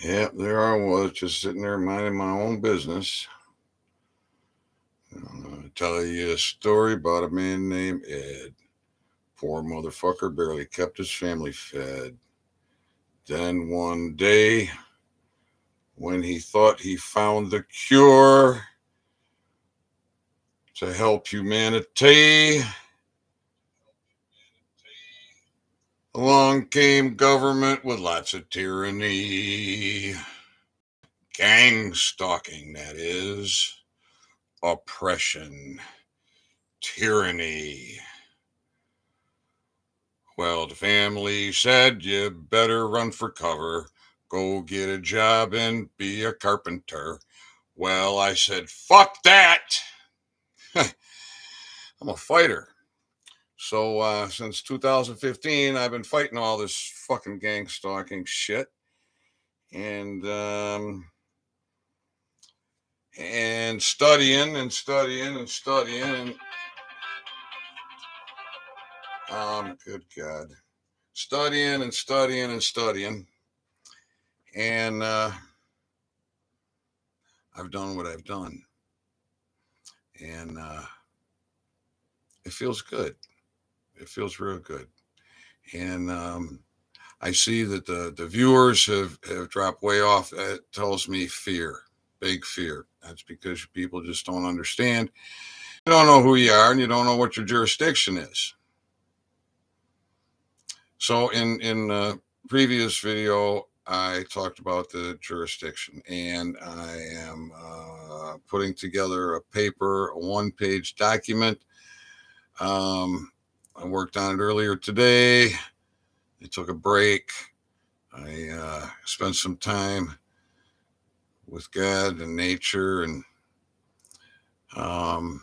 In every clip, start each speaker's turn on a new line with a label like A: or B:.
A: Yeah, there I was, just sitting there minding my own business. I'm gonna tell you a story about a man named Ed. Poor motherfucker barely kept his family fed. Then one day, when he thought he found the cure to help humanity, along came government with lots of tyranny. Gang stalking, that is. Oppression. Tyranny. Well, the family said, you better run for cover. Go get a job and be a carpenter. Well, I said, fuck that. I'm a fighter. So since 2015, I've been fighting all this fucking gang stalking shit. And studying and studying and studying. Good God. Studying and studying and studying. And I've done what I've done. And it feels good. It feels real good. And I see that the viewers have dropped way off. It tells me fear, big fear. That's because people just don't understand. You don't know who you are and you don't know what your jurisdiction is. So in the previous video, I talked about the jurisdiction, and I am putting together a paper, a one-page document. I worked on it earlier today. I took a break. I spent some time with God and nature, and well,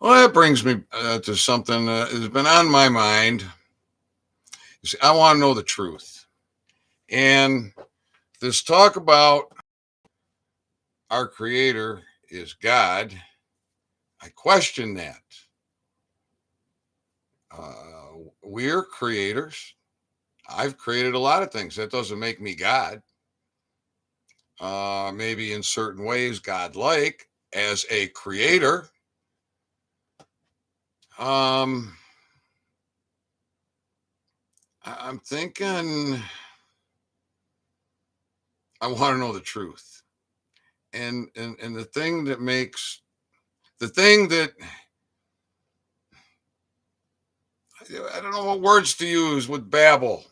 A: that brings me to something that has been on my mind. You see, I want to know the truth, and this talk about our Creator is God, I question that. We're creators. I've created a lot of things. That doesn't make me God. Maybe in certain ways, God-like as a creator. I'm thinking I want to know the truth. And the thing that makes the thing that I don't know what words to use with babble.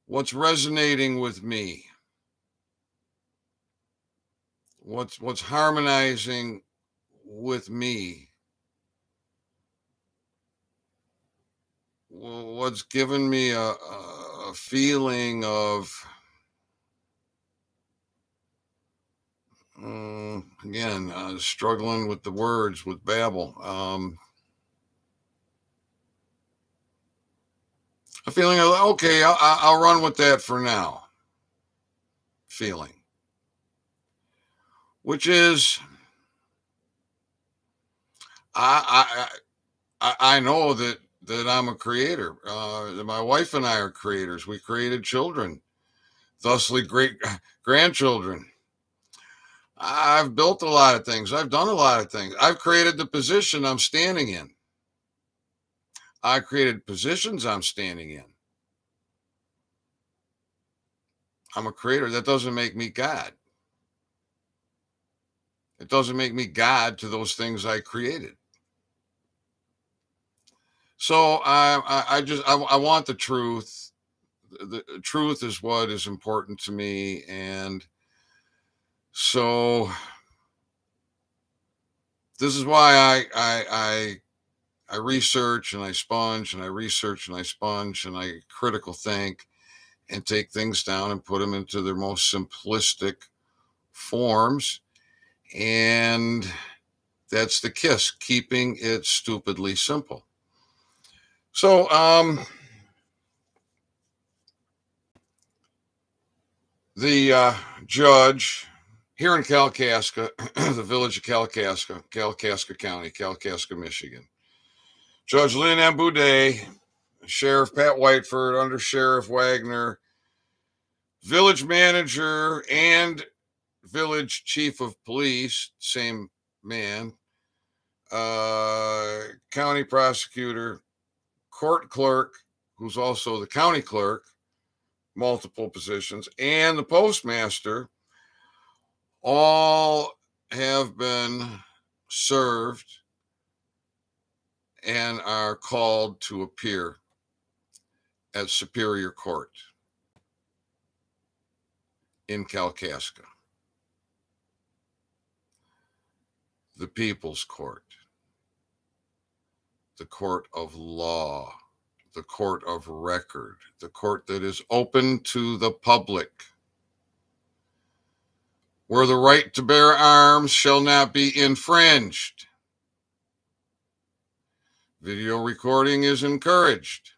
A: What's resonating with me? What's harmonizing with me? What's given me a feeling of again struggling with the words with babble. A feeling of okay, I'll run with that for now. Feeling, which is I know that I'm a creator. My wife and I are creators. We created children, thusly great grandchildren. I've built a lot of things. I've done a lot of things. I've created the position I'm standing in. I created positions I'm standing in. I'm a creator. That doesn't make me God. It doesn't make me God to those things I created. So I want the truth. The truth is what is important to me, and so this is why I research and I sponge and I research and I sponge and I critical think and take things down and put them into their most simplistic forms. And that's the KISS, keeping it stupidly simple. So, the judge here in Kalkaska, the village of Kalkaska, Kalkaska County, Kalkaska, Michigan, Judge Lynn M. Boudet, Sheriff Pat Whiteford, Under Sheriff Wagner, village manager and village chief of police, same man, county prosecutor, court clerk, who's also the county clerk, multiple positions, and the postmaster, all have been served and are called to appear at Superior Court in Kalkaska, the People's Court, the court of law, the court of record, the court that is open to the public, where the right to bear arms shall not be infringed. Video recording is encouraged.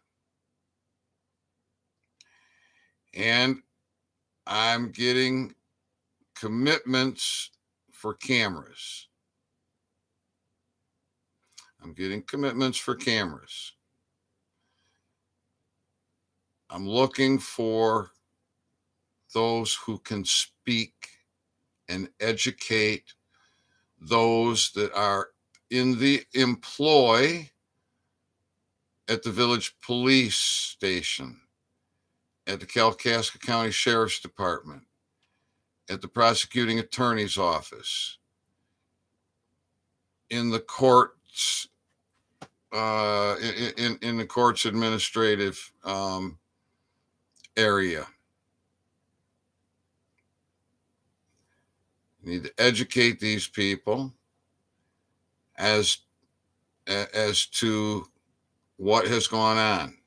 A: And I'm getting commitments for cameras. I'm getting commitments for cameras. I'm looking for those who can speak and educate those that are in the employ at the village police station, at the Kalkaska County Sheriff's Department, at the prosecuting attorney's office, in the courts, in the court's administrative area. You need to educate these people as to what has gone on.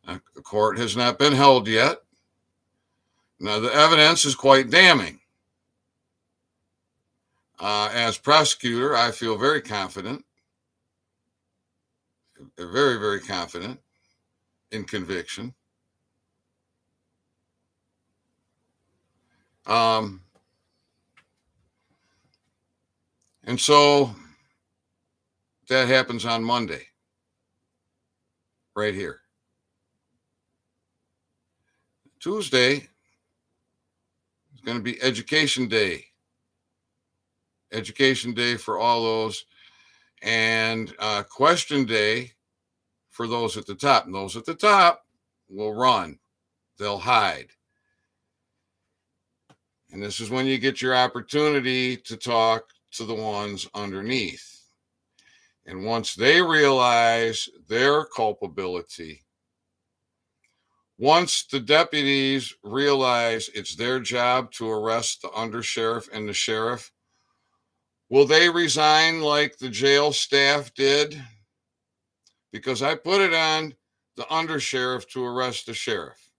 A: Now, the court has not been held yet. Now, the evidence is quite damning. As prosecutor, I feel very confident, very, very confident in conviction. And so that happens on Monday, right here. Tuesday is going to be Education Day. Education Day for all those, and Question Day for those at the top. And those at the top will run. They'll hide. And this is when you get your opportunity to talk to the ones underneath. And once they realize their culpability, once the deputies realize it's their job to arrest the undersheriff and the sheriff, will they resign like the jail staff did? Because I put it on the undersheriff to arrest the sheriff.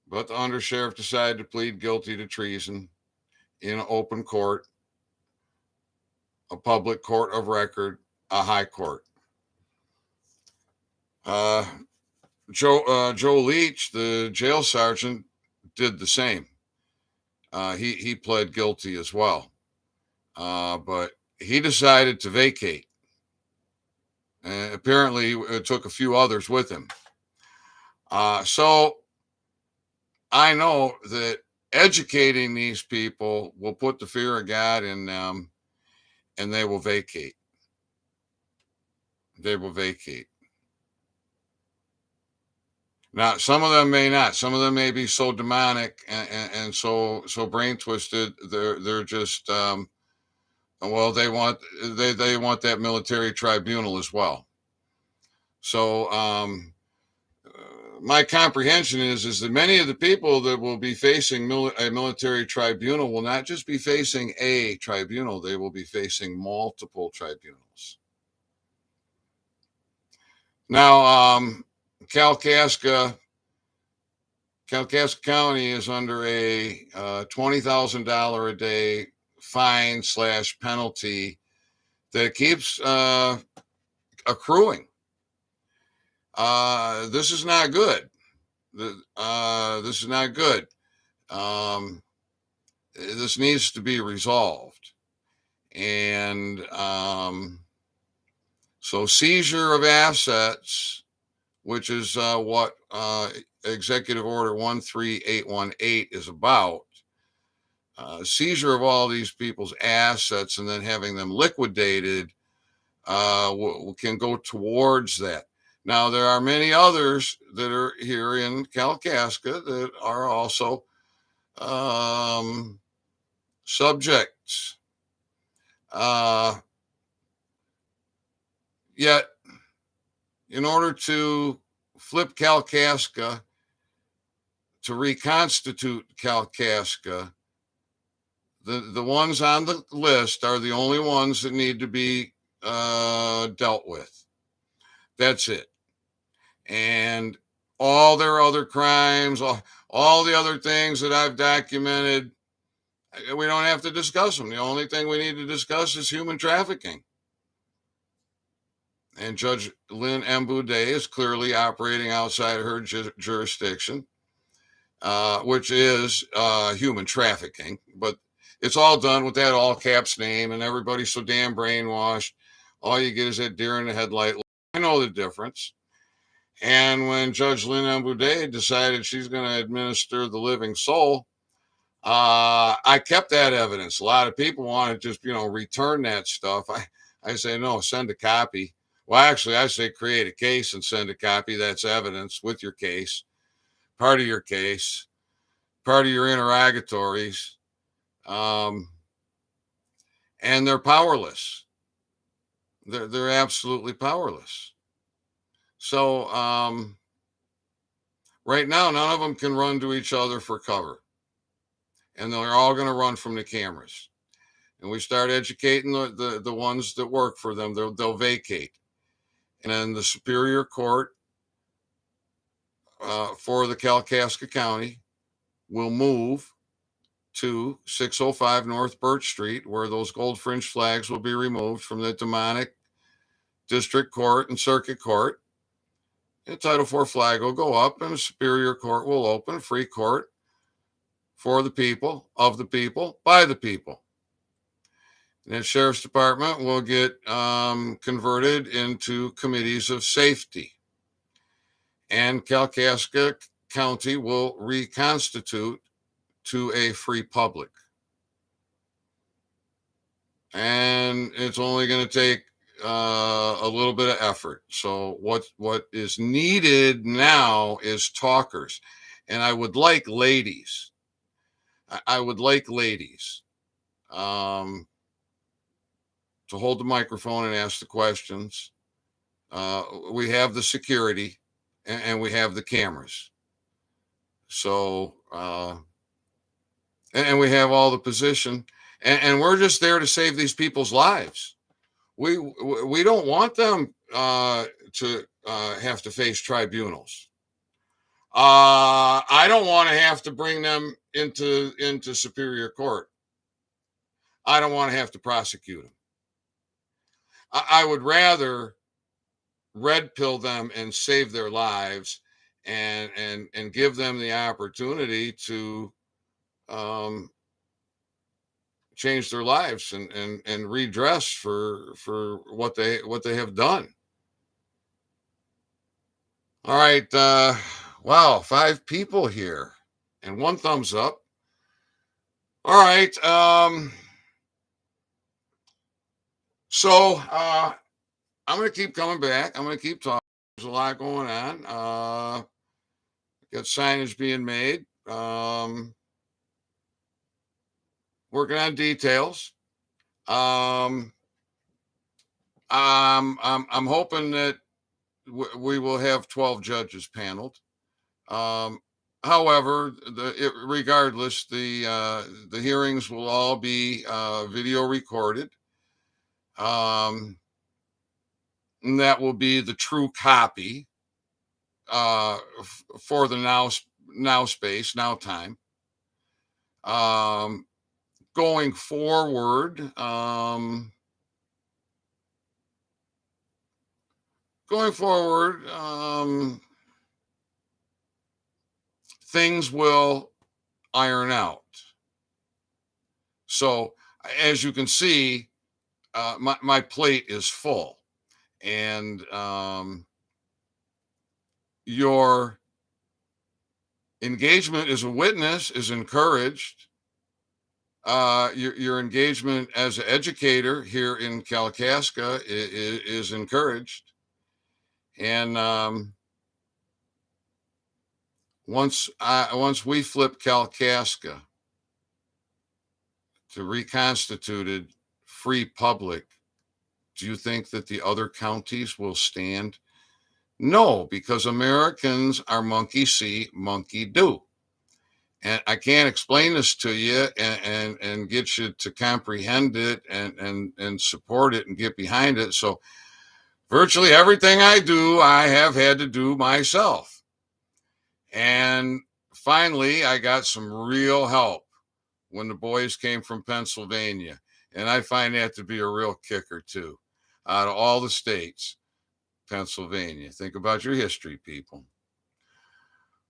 A: But the undersheriff decided to plead guilty to treason in an open court, a public court of record, a high court. Joe Leach, the jail sergeant, did the same. He pled guilty as well. But he decided to vacate. And apparently it took a few others with him. So I know that educating these people will put the fear of God in them, and they will vacate. They will vacate. Now, some of them may not. Some of them may be so demonic and so brain twisted. They're just well, they want that military tribunal as well. So my comprehension is that many of the people that will be facing a military tribunal will not just be facing a tribunal, they will be facing multiple tribunals. Now, Kalkaska County is under a $20,000 a day fine / penalty that keeps accruing. This is not good. This is not good. This needs to be resolved. And So seizure of assets, which is what Executive Order 13818 is about, seizure of all these people's assets and then having them liquidated can go towards that. Now, there are many others that are here in Kalkaska that are also subjects. Yet, in order to flip Kalkaska, to reconstitute Kalkaska, the ones on the list are the only ones that need to be dealt with. That's it. And all their other crimes, all the other things that I've documented, we don't have to discuss them. The only thing we need to discuss is human trafficking. And Judge Lynn M. Boudet is clearly operating outside of her jurisdiction, which is human trafficking. But it's all done with that all caps name, and everybody's so damn brainwashed. All you get is that deer in the headlight. I know the difference. And when Judge Lynn M. Boudet decided she's going to administer the living soul, I kept that evidence. A lot of people want to just, return that stuff. I say, no, send a copy. Well, actually, I say create a case and send a copy. That's evidence with your case, part of your case, part of your interrogatories. And they're powerless. They're absolutely powerless. So right now, none of them can run to each other for cover. And they're all going to run from the cameras. And we start educating the ones that work for them. They'll vacate. And then the Superior Court for the Kalkaska County will move to 605 North Birch Street, where those gold fringe flags will be removed from the demonic district court and circuit court. The Title IV flag will go up, and the Superior Court will open, free court for the people, of the people, by the people. And the Sheriff's Department will get converted into committees of safety. And Kalkaska County will reconstitute to a free public. And it's only going to take a little bit of effort. So what is needed now is talkers. And I would like ladies. I would like ladies to hold the microphone and ask the questions. We have the security and we have the cameras. So, and we have all the position, and we're just there to save these people's lives. We don't want them to have to face tribunals. I don't want to have to bring them into Superior Court. I don't want to have to prosecute them. I would rather red pill them and save their lives and give them the opportunity to change their lives and redress for what they have done. All right. Wow, 5 people here and 1 thumbs up. All right. So I'm going to keep coming back. I'm going to keep talking. There's a lot going on. Got signage being made. Working on details. I'm hoping that we will have 12 judges paneled. However, regardless, the hearings will all be video recorded. And that will be the true copy for the now space, now time. Going forward, things will iron out. So as you can see, my plate is full. and your engagement as a witness is encouraged. Your engagement as an educator here in Kalkaska is encouraged. And once we flip Kalkaska to reconstituted free public, do you think that the other counties will stand? No, because Americans are monkey see, monkey do. And I can't explain this to you and get you to comprehend it and support it and get behind it. So virtually everything I do, I have had to do myself. And finally, I got some real help when the boys came from Pennsylvania. And I find that to be a real kicker, too. Out of all the states, Pennsylvania. Think about your history, people.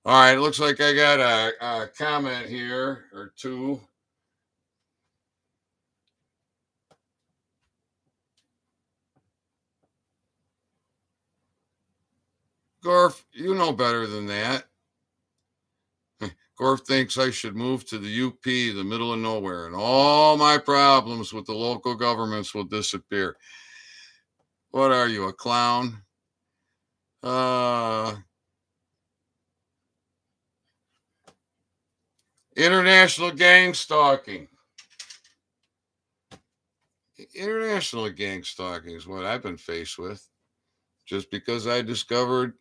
A: All right, it looks like I got a comment here or two. Gorf, you know better than that. Gorf thinks I should move to the UP, the middle of nowhere, and all my problems with the local governments will disappear. What are you, a clown? International gang stalking. International gang stalking is what I've been faced with. Just because I discovered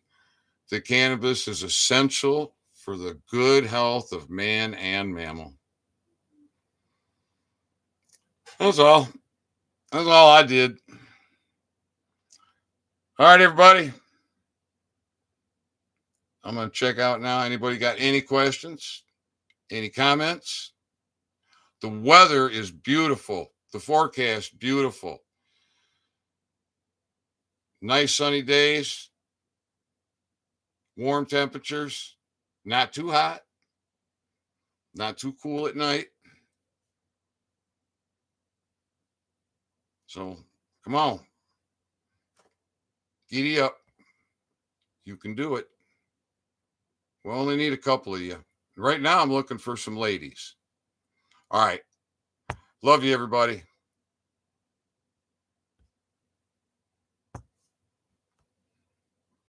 A: that cannabis is essential for the good health of man and mammal. That's all. That's all I did. All right, everybody. I'm going to check out now. Anybody got any questions? Any comments? The weather is beautiful. The forecast, beautiful. Nice sunny days. Warm temperatures. Not too hot. Not too cool at night. So come on. Giddy up. You can do it. We only need a couple of you. Right now, I'm looking for some ladies. All right. Love you, everybody.